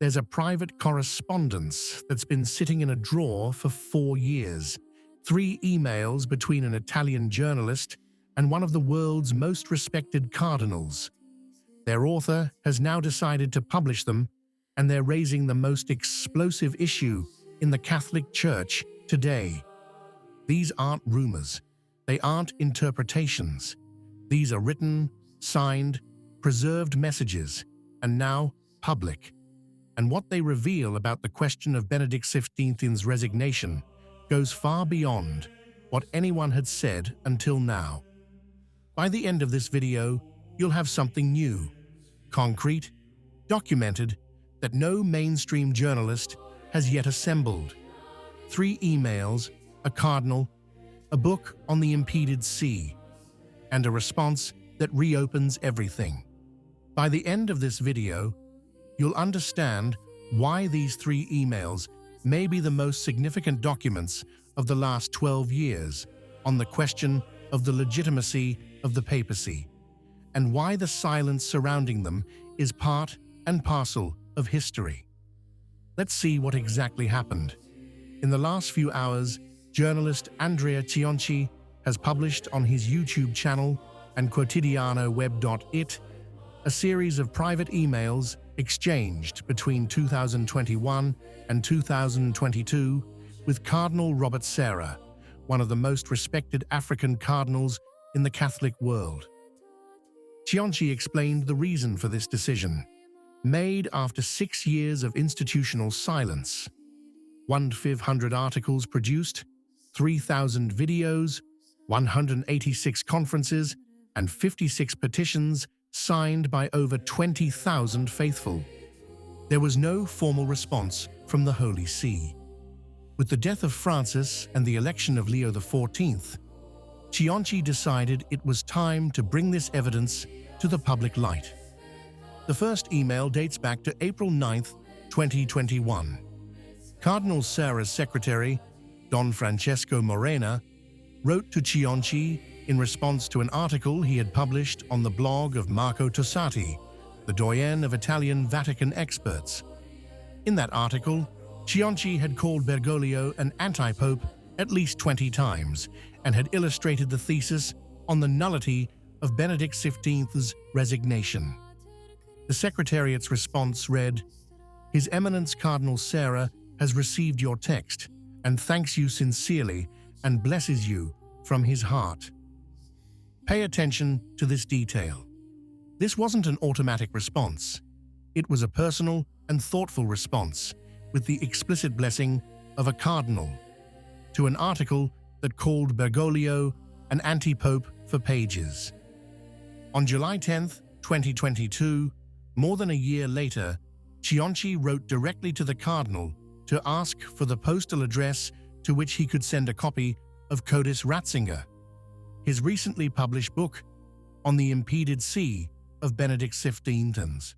There's a private correspondence that's been sitting in a drawer for 4 years. 3 emails between an Italian journalist and one of the world's most respected cardinals. Their author has now decided to publish them, and they're raising the most explosive issue in the Catholic Church today. These aren't rumors. They aren't interpretations. These are written, signed, preserved messages, and now public. And what they reveal about the question of Benedict XV's resignation goes far beyond what anyone had said until now. By the end of this video, you'll have something new, concrete, documented, that no mainstream journalist has yet assembled. 3 emails, a cardinal, a book on the impeded see, and a response that reopens everything. By the end of this video, you'll understand why these 3 emails may be the most significant documents of the last 12 years on the question of the legitimacy of the papacy, and why the silence surrounding them is part and parcel of history. Let's see what exactly happened. In the last few hours, journalist Andrea Cianci has published on his YouTube channel and quotidianoweb.it a series of private emails exchanged between 2021 and 2022 with Cardinal Robert Sarah, one of the most respected African cardinals in the Catholic world. Cianci explained the reason for this decision, made after 6 years of institutional silence. 1,500 articles produced, 3,000 videos, 186 conferences, and 56 petitions signed by over 20,000 faithful. There was no formal response from the Holy See. With the death of Francis and the election of Leo XIV, Cianci decided it was time to bring this evidence to the public light. The first email dates back to April 9, 2021. Cardinal Sarah's secretary, Don Francesco Morena, wrote to Cianci in response to an article he had published on the blog of Marco Tossati, the doyen of Italian Vatican experts. In that article, Cianci had called Bergoglio an anti-pope at least 20 times and had illustrated the thesis on the nullity of Benedict XV's resignation. The Secretariat's response read, "His Eminence Cardinal Sarah has received your text and thanks you sincerely and blesses you from his heart." Pay attention to this detail. This wasn't an automatic response. It was a personal and thoughtful response with the explicit blessing of a cardinal to an article that called Bergoglio an anti-pope for pages. On July 10, 2022, more than a year later, Cianci wrote directly to the cardinal to ask for the postal address to which he could send a copy of Codis Ratzinger, his recently published book on the impeded see of Benedict XV's.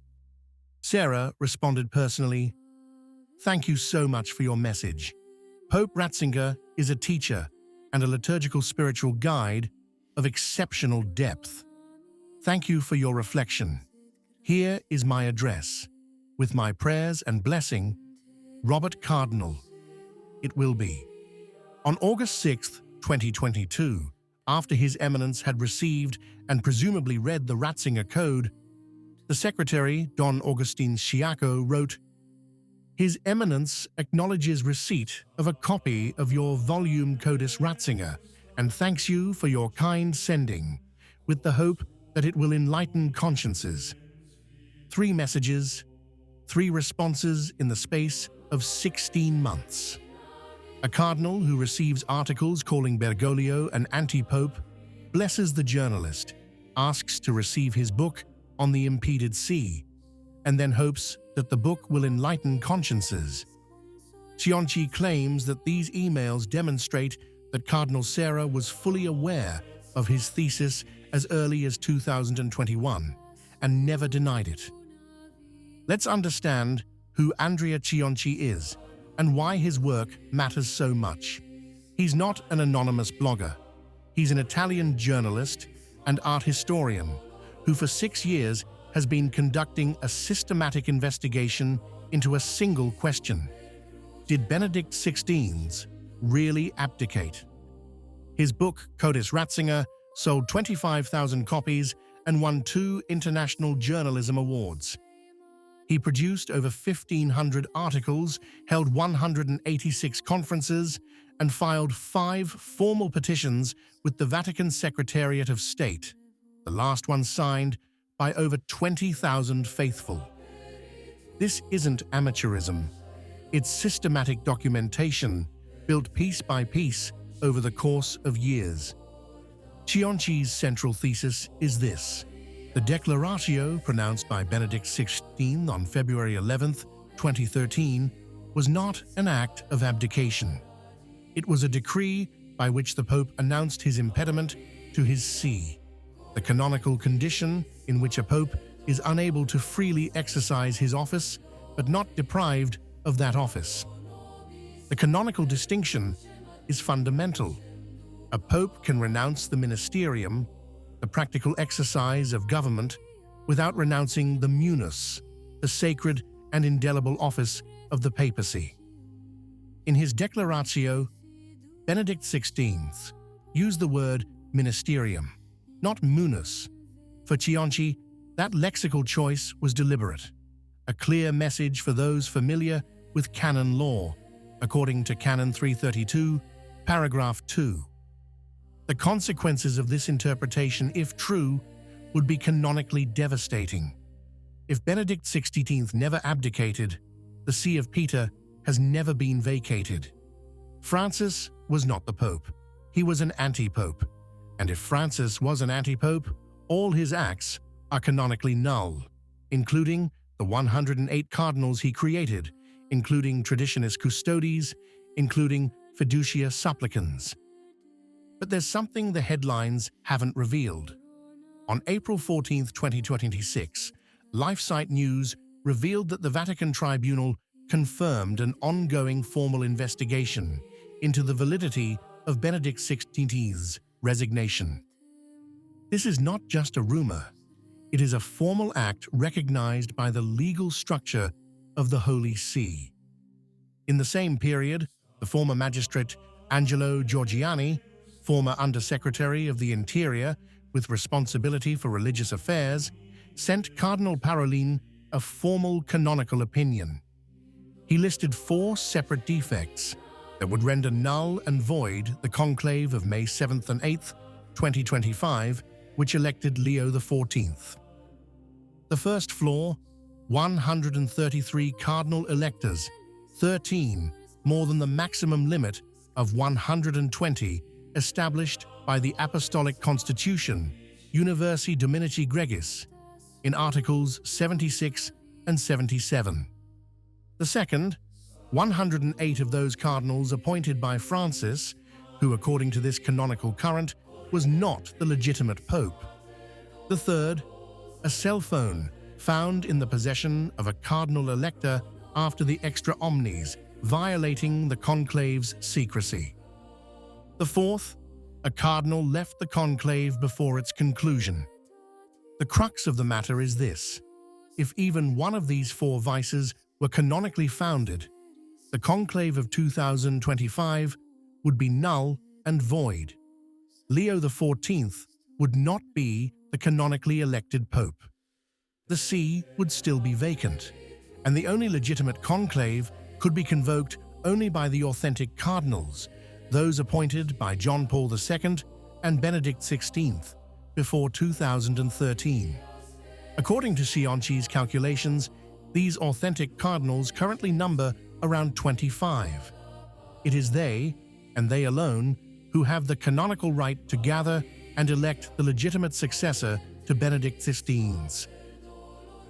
Sarah responded personally, "Thank you so much for your message. Pope Ratzinger is a teacher and a liturgical spiritual guide of exceptional depth. Thank you for your reflection. Here is my address. With my prayers and blessing, Robert Cardinal." It will be. On August 6, 2022, after His Eminence had received and presumably read the Ratzinger Code, the Secretary, Don Agustin Sciacco, wrote, "His Eminence acknowledges receipt of a copy of your volume Codis Ratzinger and thanks you for your kind sending, with the hope that it will enlighten consciences." 3 messages, 3 responses in the space of 16 months. A cardinal who receives articles calling Bergoglio an anti-pope blesses the journalist, asks to receive his book on the impeded see, and then hopes that the book will enlighten consciences. Cianci claims that these emails demonstrate that Cardinal Sarah was fully aware of his thesis as early as 2021 and never denied it. Let's understand who Andrea Cianci is and why his work matters so much. He's not an anonymous blogger. He's an Italian journalist and art historian who for 6 years has been conducting a systematic investigation into a single question: did Benedict XVI really abdicate? His book, Codis Ratzinger, sold 25,000 copies and won 2 international journalism awards. He produced over 1,500 articles, held 186 conferences, and filed 5 formal petitions with the Vatican Secretariat of State, the last one signed by over 20,000 faithful. This isn't amateurism. It's systematic documentation, built piece by piece over the course of years. Cianci's central thesis is this: the Declaratio, pronounced by Benedict XVI on February 11, 2013, was not an act of abdication. It was a decree by which the Pope announced his impediment to his see, the canonical condition in which a Pope is unable to freely exercise his office, but not deprived of that office. The canonical distinction is fundamental. A Pope can renounce the ministerium, the practical exercise of government, without renouncing the munus, the sacred and indelible office of the papacy. In his Declaratio, Benedict XVI used the word ministerium, not munus. For Cianci, that lexical choice was deliberate, a clear message for those familiar with canon law, according to Canon 332, paragraph 2. The consequences of this interpretation, if true, would be canonically devastating. If Benedict XVI never abdicated, the See of Peter has never been vacated. Francis was not the Pope. He was an anti-pope. And if Francis was an anti-pope, all his acts are canonically null, including the 108 cardinals he created, including Traditionis Custodes, including Fiducia Supplicans. But there's something the headlines haven't revealed. On April 14, 2026, LifeSite News revealed that the Vatican Tribunal confirmed an ongoing formal investigation into the validity of Benedict XVI's resignation. This is not just a rumor. It is a formal act recognized by the legal structure of the Holy See. In the same period, the former magistrate Angelo Giorgiani, former Undersecretary of the Interior with responsibility for religious affairs, sent Cardinal Parolin a formal canonical opinion. He listed 4 separate defects that would render null and void the conclave of May 7th and 8th, 2025, which elected Leo XIV. The first flaw: 133 cardinal electors, 13 more than the maximum limit of 120 established by the Apostolic Constitution, Universi Dominici Gregis, in Articles 76 and 77. The second, 108 of those cardinals appointed by Francis, who according to this canonical current was not the legitimate pope. The third, a cell phone found in the possession of a cardinal elector after the extra omnes, violating the conclave's secrecy. The fourth, a cardinal left the conclave before its conclusion. The crux of the matter is this: if even one of these 4 vices were canonically founded, the conclave of 2025 would be null and void. Leo XIV would not be the canonically elected pope. The see would still be vacant, and the only legitimate conclave could be convoked only by the authentic cardinals, those appointed by John Paul II and Benedict XVI before 2013. According to Cianci's calculations, these authentic cardinals currently number around 25. It is they, and they alone, who have the canonical right to gather and elect the legitimate successor to Benedict XVI.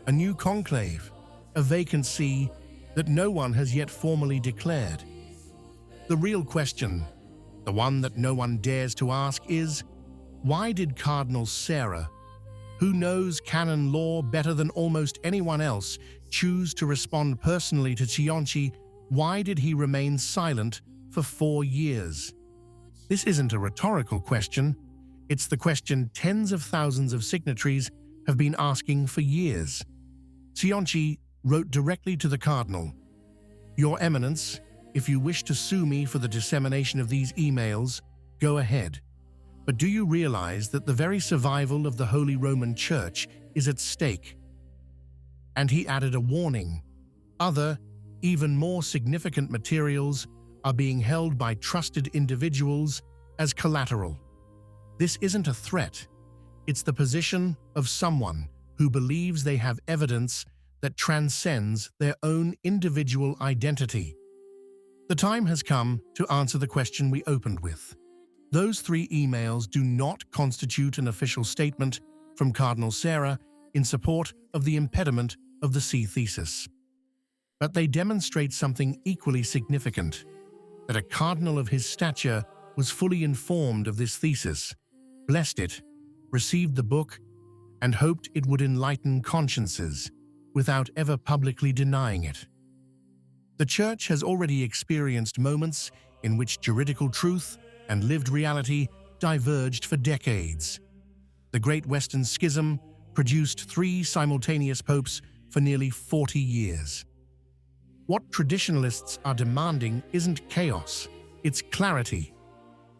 A new conclave, a vacant see that no one has yet formally declared. The real question, the one that no one dares to ask, is: why did Cardinal Sarah, who knows canon law better than almost anyone else, choose to respond personally to Cianci? Why did he remain silent for 4 years? This isn't a rhetorical question. It's the question tens of thousands of signatories have been asking for years. Cianci wrote directly to the cardinal, "Your Eminence, if you wish to sue me for the dissemination of these emails, go ahead. But do you realize that the very survival of the Holy Roman Church is at stake?" And he added a warning. Other, even more significant materials are being held by trusted individuals as collateral. This isn't a threat. It's the position of someone who believes they have evidence that transcends their own individual identity. The time has come to answer the question we opened with. Those 3 emails do not constitute an official statement from Cardinal Sarah in support of the impediment of the thesis. But they demonstrate something equally significant, that a cardinal of his stature was fully informed of this thesis, blessed it, received the book, and hoped it would enlighten consciences without ever publicly denying it. The Church has already experienced moments in which juridical truth and lived reality diverged for decades. The Great Western Schism produced 3 simultaneous popes for nearly 40 years. What traditionalists are demanding isn't chaos, it's clarity.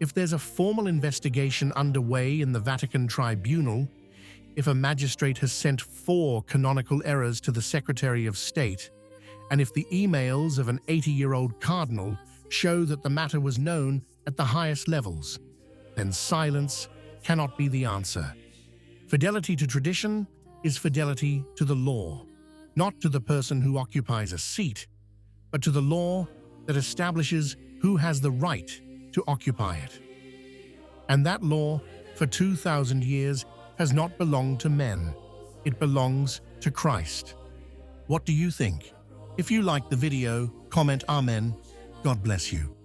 If there's a formal investigation underway in the Vatican Tribunal, if a magistrate has sent 4 canonical errors to the Secretary of State, and if the emails of an 80-year-old cardinal show that the matter was known at the highest levels, then silence cannot be the answer. Fidelity to tradition is fidelity to the law, not to the person who occupies a seat, but to the law that establishes who has the right to occupy it. And that law, for 2,000 years, has not belonged to men. It belongs to Christ. What do you think? If you liked the video, comment Amen. God bless you.